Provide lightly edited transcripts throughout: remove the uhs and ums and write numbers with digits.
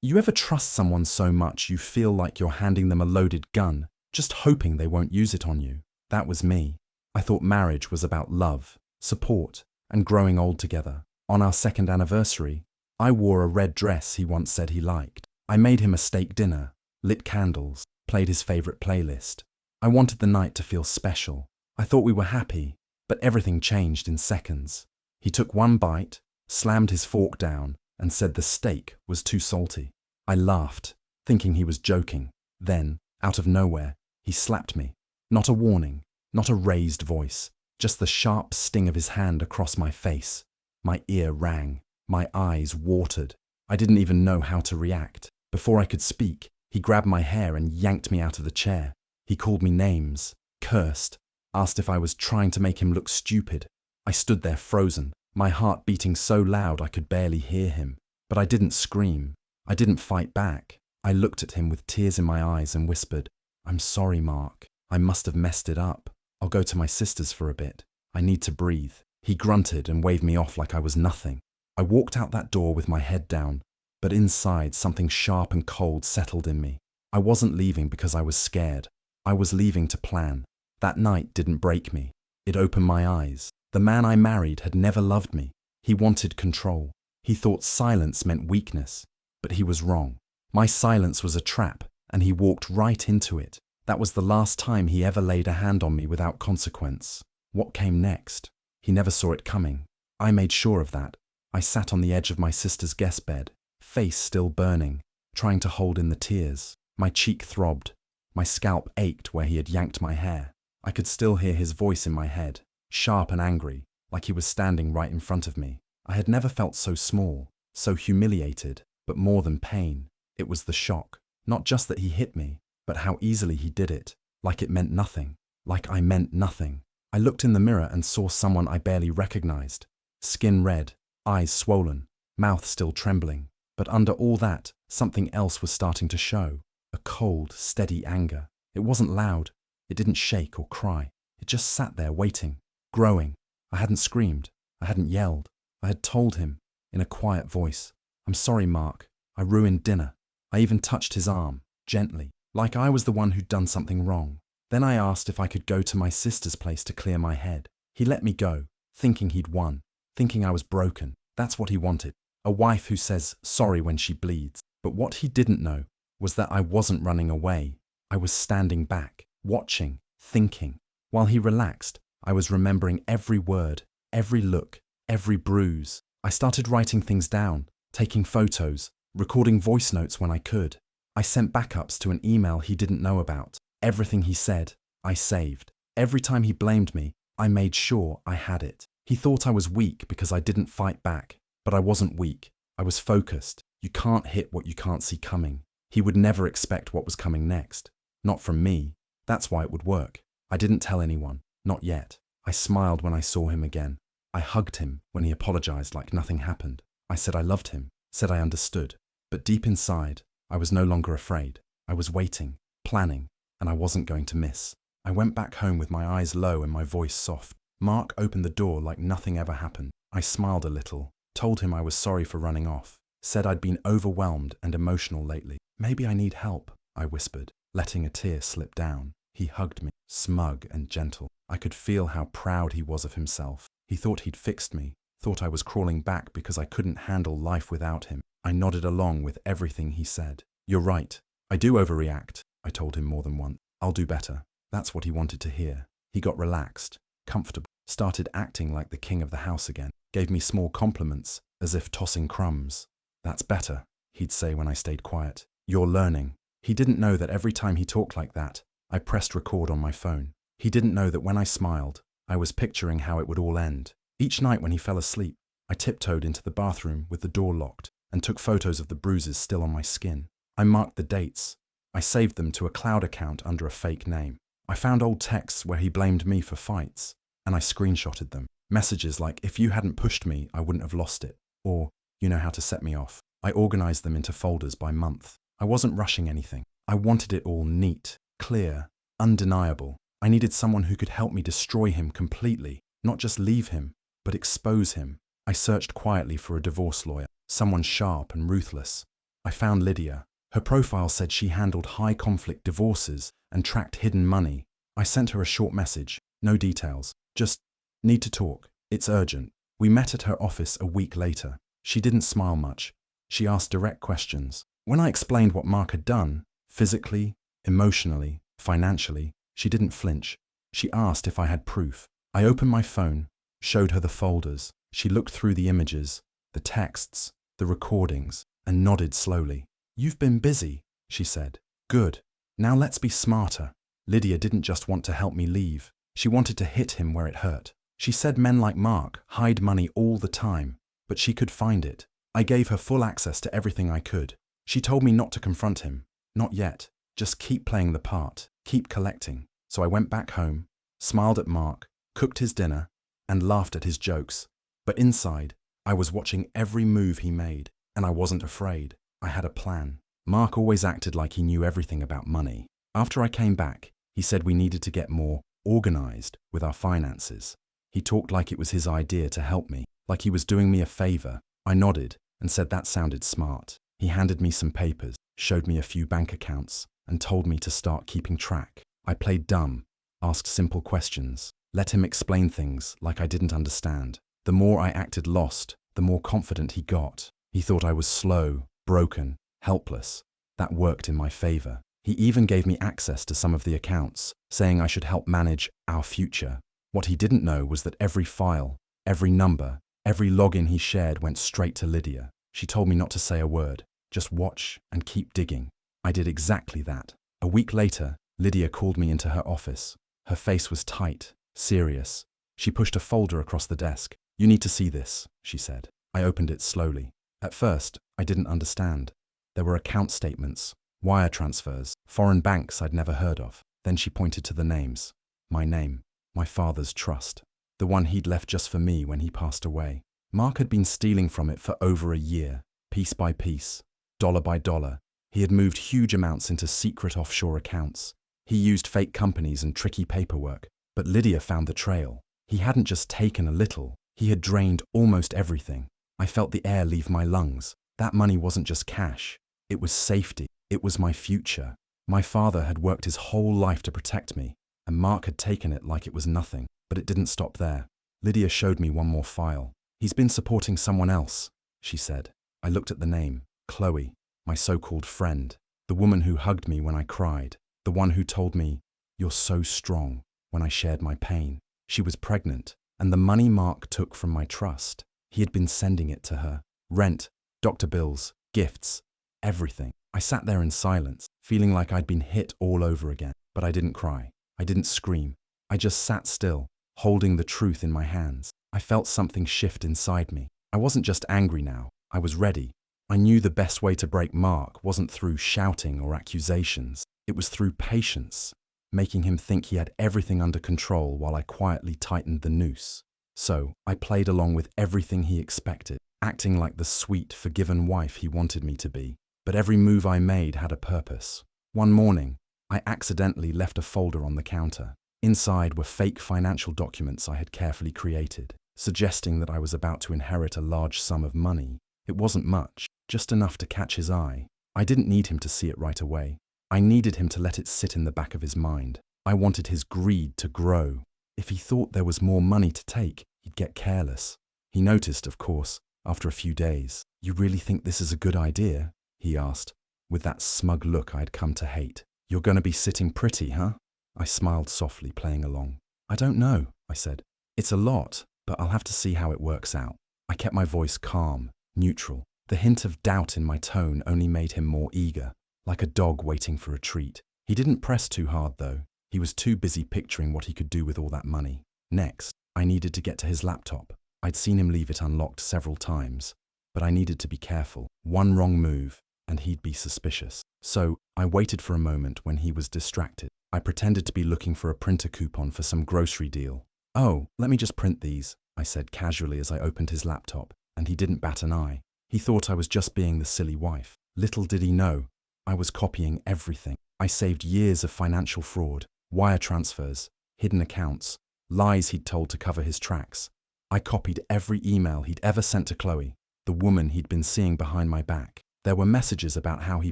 You ever trust someone so much you feel like you're handing them a loaded gun, just hoping they won't use it on you? That was me. I thought marriage was about love, support, and growing old together. On our second anniversary, I wore a red dress he once said he liked. I made him a steak dinner, lit candles, played his favorite playlist. I wanted the night to feel special. I thought we were happy, but everything changed in seconds. He took one bite, slammed his fork down, and said the steak was too salty. I laughed, thinking he was joking. Then, out of nowhere, he slapped me. Not a warning, not a raised voice, just the sharp sting of his hand across my face. My ear rang, my eyes watered. I didn't even know how to react. Before I could speak, he grabbed my hair and yanked me out of the chair. He called me names, cursed, asked if I was trying to make him look stupid. I stood there frozen, my heart beating so loud I could barely hear him. But I didn't scream. I didn't fight back. I looked at him with tears in my eyes and whispered, "I'm sorry, Mark. I must have messed it up. I'll go to my sister's for a bit. I need to breathe." He grunted and waved me off like I was nothing. I walked out that door with my head down, but inside something sharp and cold settled in me. I wasn't leaving because I was scared. I was leaving to plan. That night didn't break me. It opened my eyes. The man I married had never loved me. He wanted control. He thought silence meant weakness, but he was wrong. My silence was a trap, and he walked right into it. That was the last time he ever laid a hand on me without consequence. What came next? He never saw it coming. I made sure of that. I sat on the edge of my sister's guest bed, face still burning, trying to hold in the tears. My cheek throbbed. My scalp ached where he had yanked my hair. I could still hear his voice in my head, sharp and angry, like he was standing right in front of me. I had never felt so small, so humiliated, but more than pain, it was the shock. Not just that he hit me, but how easily he did it, like it meant nothing, like I meant nothing. I looked in the mirror and saw someone I barely recognized. Skin red, eyes swollen, mouth still trembling. But under all that, something else was starting to show. A cold, steady anger. It wasn't loud. It didn't shake or cry. It just sat there waiting, growing. I hadn't screamed. I hadn't yelled. I had told him, in a quiet voice, "I'm sorry, Mark. I ruined dinner." I even touched his arm, gently, like I was the one who'd done something wrong. Then I asked if I could go to my sister's place to clear my head. He let me go, thinking he'd won, thinking I was broken. That's what he wanted. A wife who says sorry when she bleeds. But what he didn't know was that I wasn't running away. I was standing back, watching, thinking. While he relaxed, I was remembering every word, every look, every bruise. I started writing things down, taking photos, recording voice notes when I could. I sent backups to an email he didn't know about. Everything he said, I saved. Every time he blamed me, I made sure I had it. He thought I was weak because I didn't fight back, but I wasn't weak. I was focused. You can't hit what you can't see coming. He would never expect what was coming next. Not from me. That's why it would work. I didn't tell anyone. Not yet. I smiled when I saw him again. I hugged him when he apologized like nothing happened. I said I loved him, said I understood. But deep inside, I was no longer afraid. I was waiting, planning, and I wasn't going to miss. I went back home with my eyes low and my voice soft. Mark opened the door like nothing ever happened. I smiled a little, told him I was sorry for running off, said I'd been overwhelmed and emotional lately. "Maybe I need help," I whispered, letting a tear slip down. He hugged me, smug and gentle. I could feel how proud he was of himself. He thought he'd fixed me, thought I was crawling back because I couldn't handle life without him. I nodded along with everything he said. "You're right. I do overreact," I told him more than once. "I'll do better." That's what he wanted to hear. He got relaxed, comfortable, started acting like the king of the house again, gave me small compliments, as if tossing crumbs. "That's better," he'd say when I stayed quiet. "You're learning." He didn't know that every time he talked like that, I pressed record on my phone. He didn't know that when I smiled, I was picturing how it would all end. Each night when he fell asleep, I tiptoed into the bathroom with the door locked and took photos of the bruises still on my skin. I marked the dates. I saved them to a cloud account under a fake name. I found old texts where he blamed me for fights, and I screenshotted them. Messages like, "If you hadn't pushed me, I wouldn't have lost it," or, "You know how to set me off." I organized them into folders by month. I wasn't rushing anything. I wanted it all neat, clear, undeniable. I needed someone who could help me destroy him completely, not just leave him, but expose him. I searched quietly for a divorce lawyer, someone sharp and ruthless. I I found Lydia. Her profile said she handled high-conflict divorces and tracked hidden money. I sent her a short message. No details. Just, need to talk. It's urgent. We met at her office a week later. She didn't smile much. She asked direct questions. When I explained what Mark had done, physically, emotionally, financially, she didn't flinch. She asked if I had proof. I opened my phone, showed her the folders. She looked through the images, the texts, the recordings, and nodded slowly. "You've been busy," she said. "Good. Now let's be smarter." Lydia didn't just want to help me leave. She wanted to hit him where it hurt. She said men like Mark hide money all the time, but she could find it. I gave her full access to everything I could. She told me not to confront him. Not yet. Just keep playing the part. Keep collecting. So I went back home, smiled at Mark, cooked his dinner, and laughed at his jokes. But inside, I was watching every move he made, and I wasn't afraid. I had a plan. Mark always acted like he knew everything about money. After I came back, he said we needed to get more organized with our finances. He talked like it was his idea to help me, like he was doing me a favor. I nodded and said that sounded smart. He handed me some papers, showed me a few bank accounts, and told me to start keeping track. I played dumb, asked simple questions, let him explain things like I didn't understand. The more I acted lost, the more confident he got. He thought I was slow, broken, helpless. That worked in my favor. He even gave me access to some of the accounts, saying I should help manage our future. What he didn't know was that every file, every number, every login he shared went straight to Lydia. She told me not to say a word, just watch and keep digging. I did exactly that. A week later, Lydia called me into her office. Her face was tight, serious. She pushed a folder across the desk. "You need to see this," she said. I opened it slowly. At first, I didn't understand. There were account statements, wire transfers, foreign banks I'd never heard of. Then she pointed to the names. My name, my father's trust, the one he'd left just for me when he passed away. Mark had been stealing from it for over a year, piece by piece, dollar by dollar. He had moved huge amounts into secret offshore accounts. He used fake companies and tricky paperwork, but Lydia found the trail. He hadn't just taken a little, he had drained almost everything. I felt the air leave my lungs. That money wasn't just cash, it was safety, it was my future. My father had worked his whole life to protect me, and Mark had taken it like it was nothing. But it didn't stop there. Lydia showed me one more file. "He's been supporting someone else," she said. I looked at the name, Chloe, my so-called friend, the woman who hugged me when I cried, the one who told me, "You're so strong," when I shared my pain. She was pregnant, and the money Mark took from my trust, he had been sending it to her. Rent, doctor bills, gifts, everything. I sat there in silence, feeling like I'd been hit all over again. But I didn't cry. I didn't scream. I just sat still, holding the truth in my hands. I felt something shift inside me. I wasn't just angry now. I was ready. I knew the best way to break Mark wasn't through shouting or accusations. It was through patience, making him think he had everything under control while I quietly tightened the noose. So I played along with everything he expected, acting like the sweet, forgiven wife he wanted me to be. But every move I made had a purpose. One morning, I accidentally left a folder on the counter. Inside were fake financial documents I had carefully created, suggesting that I was about to inherit a large sum of money. It wasn't much, just enough to catch his eye. I didn't need him to see it right away. I needed him to let it sit in the back of his mind. I wanted his greed to grow. If he thought there was more money to take, he'd get careless. He noticed, of course, after a few days. "You really think this is a good idea?" he asked, with that smug look I'd come to hate. "You're going to be sitting pretty, huh?" I smiled softly, playing along. "I don't know," I said. "It's a lot, but I'll have to see how it works out." I kept my voice calm, neutral. The hint of doubt in my tone only made him more eager, like a dog waiting for a treat. He didn't press too hard, though. He was too busy picturing what he could do with all that money. Next, I needed to get to his laptop. I'd seen him leave it unlocked several times, but I needed to be careful. One wrong move, and he'd be suspicious. So I waited for a moment when he was distracted. I pretended to be looking for a printer coupon for some grocery deal. "Oh, let me just print these," I said casually as I opened his laptop, and he didn't bat an eye. He thought I was just being the silly wife. Little did he know, I was copying everything. I saved years of financial fraud, wire transfers, hidden accounts, lies he'd told to cover his tracks. I copied every email he'd ever sent to Chloe, the woman he'd been seeing behind my back. There were messages about how he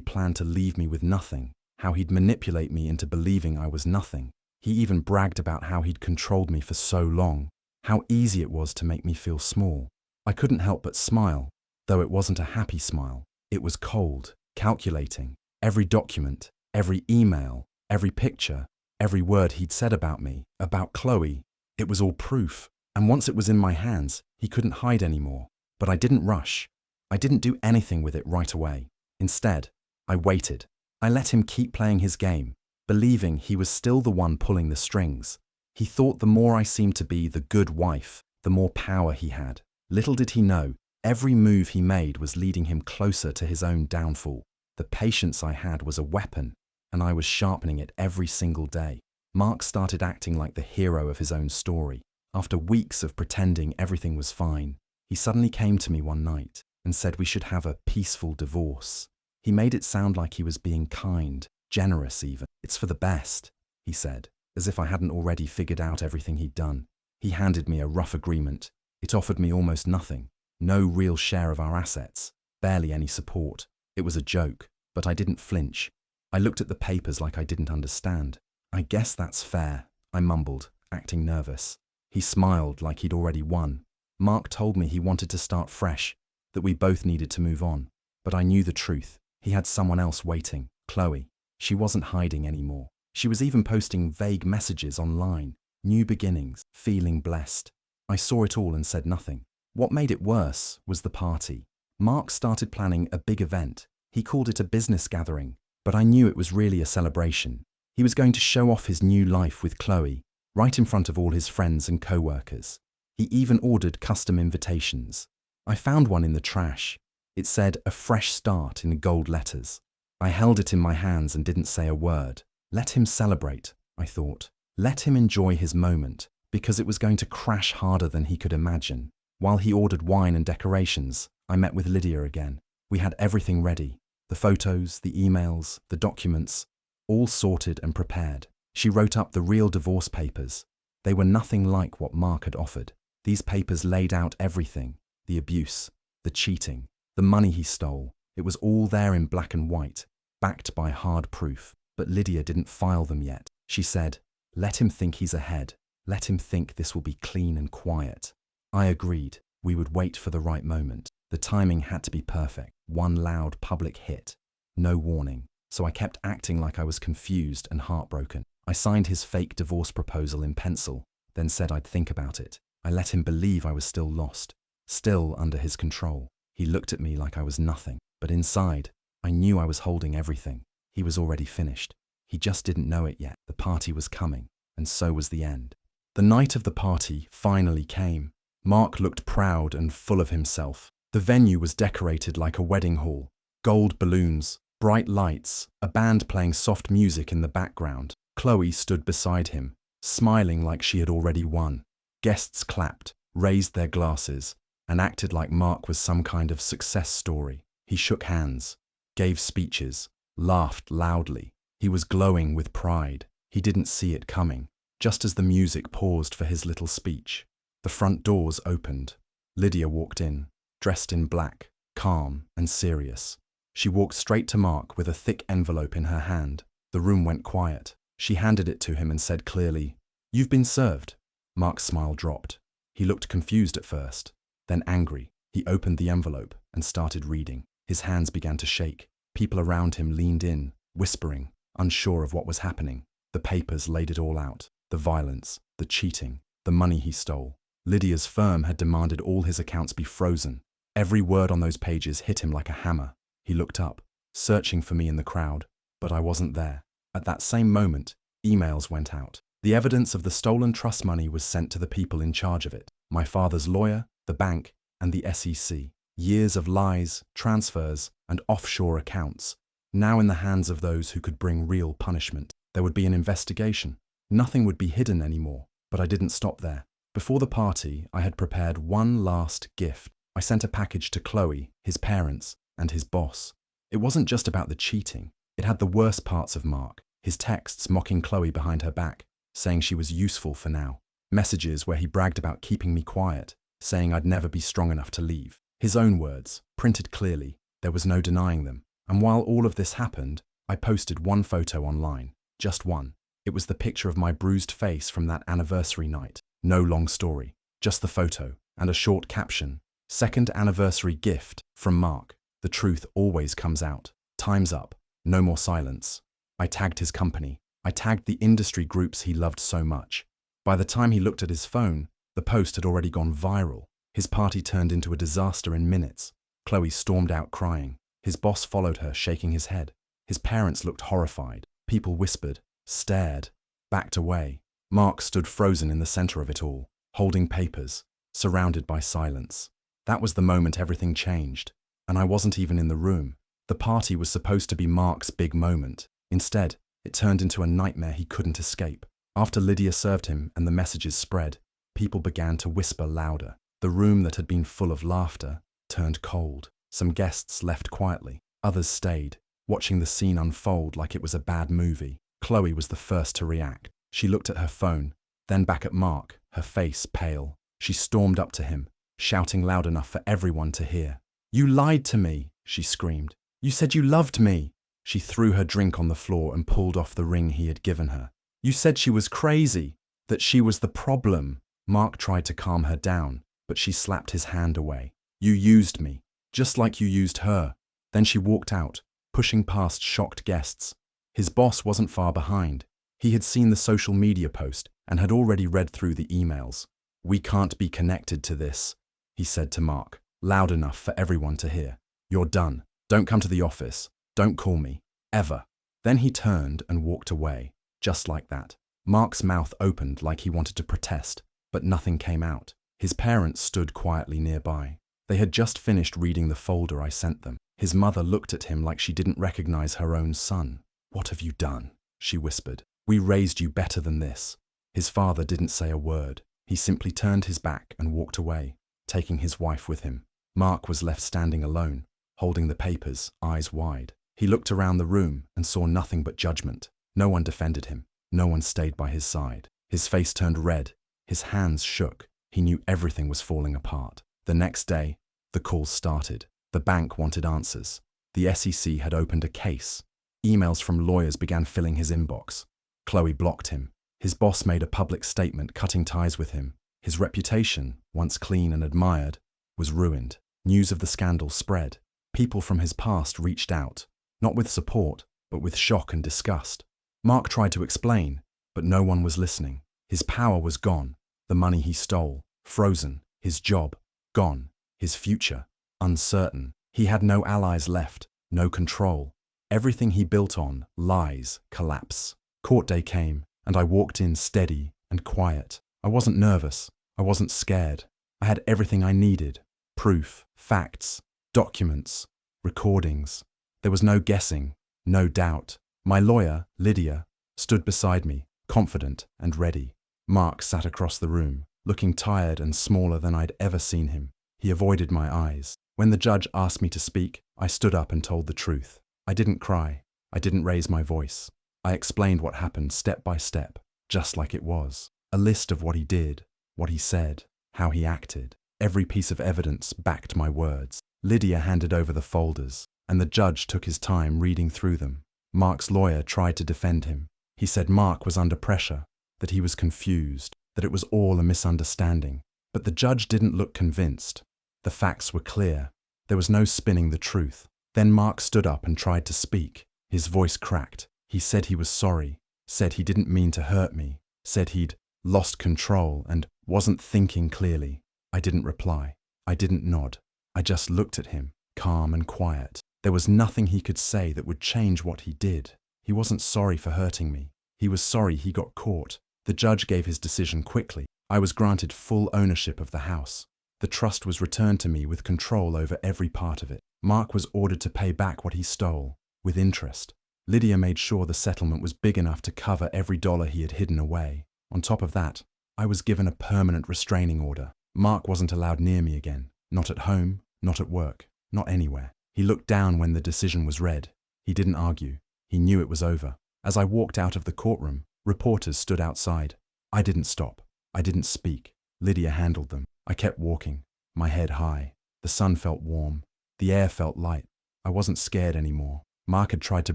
planned to leave me with nothing, how he'd manipulate me into believing I was nothing. He even bragged about how he'd controlled me for so long, how easy it was to make me feel small. I couldn't help but smile, though it wasn't a happy smile. It was cold, calculating. Every document, every email, every picture, every word he'd said about me, about Chloe, it was all proof. And once it was in my hands, he couldn't hide anymore. But I didn't rush. I didn't do anything with it right away. Instead, I waited. I let him keep playing his game, believing he was still the one pulling the strings. He thought the more I seemed to be the good wife, the more power he had. Little did he know, every move he made was leading him closer to his own downfall. The patience I had was a weapon, and I was sharpening it every single day. Mark started acting like the hero of his own story. After weeks of pretending everything was fine, he suddenly came to me one night and said we should have a peaceful divorce. He made it sound like he was being kind, generous even. "It's for the best," he said, as if I hadn't already figured out everything he'd done. He handed me a rough agreement. It offered me almost nothing. No real share of our assets. Barely any support. It was a joke, but I didn't flinch. I looked at the papers like I didn't understand. "I guess that's fair," I mumbled, acting nervous. He smiled like he'd already won. Mark told me he wanted to start fresh, that we both needed to move on. But I knew the truth. He had someone else waiting, Chloe. She wasn't hiding anymore. She was even posting vague messages online. New beginnings, feeling blessed. I saw it all and said nothing. What made it worse was the party. Mark started planning a big event. He called it a business gathering, but I knew it was really a celebration. He was going to show off his new life with Chloe, right in front of all his friends and co-workers. He even ordered custom invitations. I found one in the trash. It said, "A fresh start," in gold letters. I held it in my hands and didn't say a word. Let him celebrate, I thought. Let him enjoy his moment, because it was going to crash harder than he could imagine. While he ordered wine and decorations, I met with Lydia again. We had everything ready. The photos, the emails, the documents, all sorted and prepared. She wrote up the real divorce papers. They were nothing like what Mark had offered. These papers laid out everything. The abuse, the cheating, the money he stole. It was all there in black and white, backed by hard proof. But Lydia didn't file them yet. She said, "Let him think he's ahead. Let him think this will be clean and quiet." I agreed. We would wait for the right moment. The timing had to be perfect. One loud public hit. No warning. So I kept acting like I was confused and heartbroken. I signed his fake divorce proposal in pencil, then said I'd think about it. I let him believe I was still lost, still under his control. He looked at me like I was nothing, but inside, I knew I was holding everything. He was already finished. He just didn't know it yet. The party was coming, and so was the end. The night of the party finally came. Mark looked proud and full of himself. The venue was decorated like a wedding hall. Gold balloons, bright lights, a band playing soft music in the background. Chloe stood beside him, smiling like she had already won. Guests clapped, raised their glasses, and acted like Mark was some kind of success story. He shook hands, gave speeches, laughed loudly. He was glowing with pride. He didn't see it coming. Just as the music paused for his little speech, the front doors opened. Lydia walked in, dressed in black, calm and serious. She walked straight to Mark with a thick envelope in her hand. The room went quiet. She handed it to him and said clearly, "You've been served." Mark's smile dropped. He looked confused at first, then angry. He opened the envelope and started reading. His hands began to shake. People around him leaned in, whispering, unsure of what was happening. The papers laid it all out. The violence, the cheating, the money he stole. Lydia's firm had demanded all his accounts be frozen. Every word on those pages hit him like a hammer. He looked up, searching for me in the crowd, but I wasn't there. At that same moment, emails went out. The evidence of the stolen trust money was sent to the people in charge of it. My father's lawyer, the bank, and the SEC. Years of lies, transfers, and offshore accounts, now in the hands of those who could bring real punishment. There would be an investigation. Nothing would be hidden anymore, but I didn't stop there. Before the party, I had prepared one last gift. I sent a package to Chloe, his parents, and his boss. It wasn't just about the cheating. It had the worst parts of Mark, his texts mocking Chloe behind her back, saying she was useful for now. Messages where he bragged about keeping me quiet, saying I'd never be strong enough to leave. His own words, printed clearly, There was no denying them. And while all of this happened, I posted one photo online. Just one. It was the picture of my bruised face from that anniversary night. No long story. Just the photo. And a short caption. Second anniversary gift from Mark. The truth always comes out. Time's up. No more silence. I tagged his company. I tagged the industry groups he loved so much. By the time he looked at his phone, the post had already gone viral. His party turned into a disaster in minutes. Chloe stormed out crying. His boss followed her, shaking his head. His parents looked horrified. People whispered, stared, backed away. Mark stood frozen in the center of it all, holding papers, surrounded by silence. That was the moment everything changed. And I wasn't even in the room. The party was supposed to be Mark's big moment. Instead, it turned into a nightmare he couldn't escape. After Lydia served him and the messages spread, people began to whisper louder. The room that had been full of laughter turned cold. Some guests left quietly. Others stayed, watching the scene unfold like it was a bad movie. Chloe was the first to react. She looked at her phone, then back at Mark, her face pale. She stormed up to him, shouting loud enough for everyone to hear. "You lied to me," she screamed. "You said you loved me." She threw her drink on the floor and pulled off the ring he had given her. "You said she was crazy, that she was the problem." Mark tried to calm her down, but she slapped his hand away. "You used me, just like you used her." Then she walked out, pushing past shocked guests. His boss wasn't far behind. He had seen the social media post and had already read through the emails. "We can't be connected to this," he said to Mark, loud enough for everyone to hear. "You're done. Don't come to the office. Don't call me. Ever." Then he turned and walked away, just like that. Mark's mouth opened like he wanted to protest, but nothing came out. His parents stood quietly nearby. They had just finished reading the folder I sent them. His mother looked at him like she didn't recognize her own son. "What have you done?" she whispered. "We raised you better than this." His father didn't say a word. He simply turned his back and walked away, taking his wife with him. Mark was left standing alone, holding the papers, eyes wide. He looked around the room and saw nothing but judgment. No one defended him. No one stayed by his side. His face turned red. His hands shook. He knew everything was falling apart. The next day, the calls started. The bank wanted answers. The SEC had opened a case. Emails from lawyers began filling his inbox. Chloe blocked him. His boss made a public statement cutting ties with him. His reputation, once clean and admired, was ruined. News of the scandal spread. People from his past reached out, not with support, but with shock and disgust. Mark tried to explain, but no one was listening. His power was gone. The money he stole, frozen. His job, gone. His future, uncertain. He had no allies left, no control. Everything he built on, lies, collapse. Court day came, and I walked in steady and quiet. I wasn't nervous. I wasn't scared. I had everything I needed. Proof, facts, documents, recordings. There was no guessing, no doubt. My lawyer, Lydia, stood beside me, confident and ready. Mark sat across the room, looking tired and smaller than I'd ever seen him. He avoided my eyes. When the judge asked me to speak, I stood up and told the truth. I didn't cry. I didn't raise my voice. I explained what happened step by step, just like it was. A list of what he did, what he said, how he acted. Every piece of evidence backed my words. Lydia handed over the folders, and the judge took his time reading through them. Mark's lawyer tried to defend him. He said Mark was under pressure, that he was confused, that it was all a misunderstanding. But the judge didn't look convinced. The facts were clear. There was no spinning the truth. Then Mark stood up and tried to speak. His voice cracked. He said he was sorry, said he didn't mean to hurt me, said he'd lost control and wasn't thinking clearly. I didn't reply. I didn't nod. I just looked at him, calm and quiet. There was nothing he could say that would change what he did. He wasn't sorry for hurting me. He was sorry he got caught. The judge gave his decision quickly. I was granted full ownership of the house. The trust was returned to me with control over every part of it. Mark was ordered to pay back what he stole, with interest. Lydia made sure the settlement was big enough to cover every dollar he had hidden away. On top of that, I was given a permanent restraining order. Mark wasn't allowed near me again. Not at home, not at work, not anywhere. He looked down when the decision was read. He didn't argue. He knew it was over. As I walked out of the courtroom, reporters stood outside. I didn't stop. I didn't speak. Lydia handled them. I kept walking, my head high. The sun felt warm. The air felt light. I wasn't scared anymore. Mark had tried to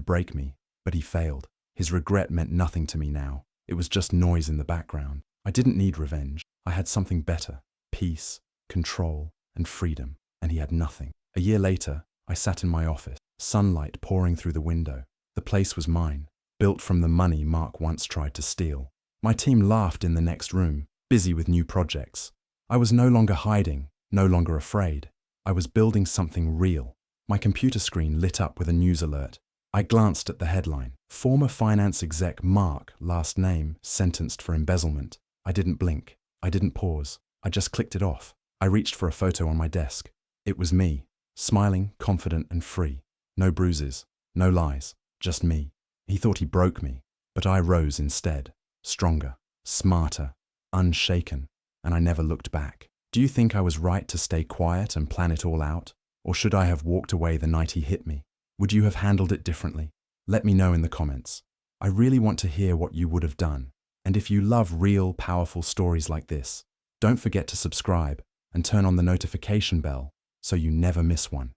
break me, but he failed. His regret meant nothing to me now. It was just noise in the background. I didn't need revenge. I had something better: peace, control, and freedom. And he had nothing. A year later, I sat in my office, sunlight pouring through the window. The place was mine, built from the money Mark once tried to steal. My team laughed in the next room, busy with new projects. I was no longer hiding, no longer afraid. I was building something real. My computer screen lit up with a news alert. I glanced at the headline: Former finance exec Mark, last name, sentenced for embezzlement. I didn't blink. I didn't pause. I just clicked it off. I reached for a photo on my desk. It was me, smiling, confident and free. No bruises, no lies, just me. He thought he broke me, but I rose instead, stronger, smarter, unshaken, and I never looked back. Do you think I was right to stay quiet and plan it all out? Or should I have walked away the night he hit me? Would you have handled it differently? Let me know in the comments. I really want to hear what you would have done. And if you love real, powerful stories like this, don't forget to subscribe and turn on the notification bell so you never miss one.